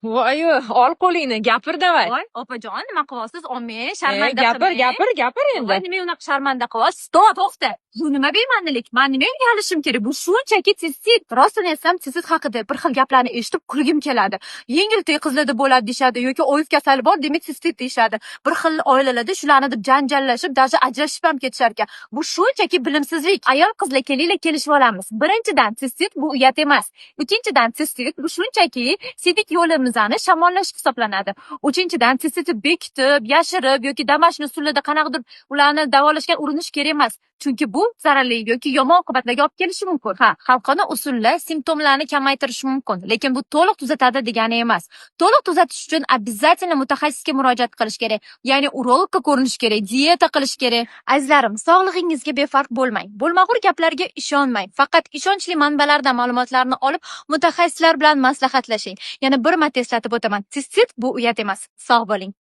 Voy, ol qo'lingni, gapir davay. Voy, opajon, nima qilyapsiz? Olmay, sharmanda qilmang. Gapir endi. Voy, nima unaqa sharmanda qilyapsiz? To'xta. Bu nima bema'nilik? Men nima uyalishim kerak? Bu shunchaki tizit. Rostini aytsam, tizit haqida bir xil gaplarni eshitib kulgim keladi. Yengil qizlarda bo'ladi deyshadi yoki oiv kasali bor, demak sistit deyshadi. Bir xil oilalarda shularni deb janjallashib, даже ajrashib ham ketishar ekan. Bu shunchaki bilimsizlik. Ayol qizlar kelinglar kelishib olamiz. Birinchidan, sistit bu uyat emas. Ikkinchidan, sistit bu shunchaki sidik yo'limizni shamollash hisoblanadi. Uchinchidan, sistitni bekitib, yashirib yoki damashni usulida qanaqadir ularni davolashga urinish kerak emas. Chunki bu zararli yoki yomon oqibatlarga olib kelishi mumkin. Xalqona usullar simptomlarni kamaytirishi mumkin, lekin bu to'liq tuzatadi degani emas. To'liq tuzatish uchun обязательно mutaxassisga murojaat qilish kerak. Ya'ni urologga ko'rinish kerak, dieta qilish kerak. Azizlarim, sog'lig'ingizga befarq bo'lmang. Bo'lmag'ur gaplarga ishonmang. Faqat ishonchli manbalardan ma'lumotlarni olib, mutaxassislar bilan maslahatlashing. Yana bir marta eslatib o'taman. Sistit bu uyat emas. Sog' bo'ling.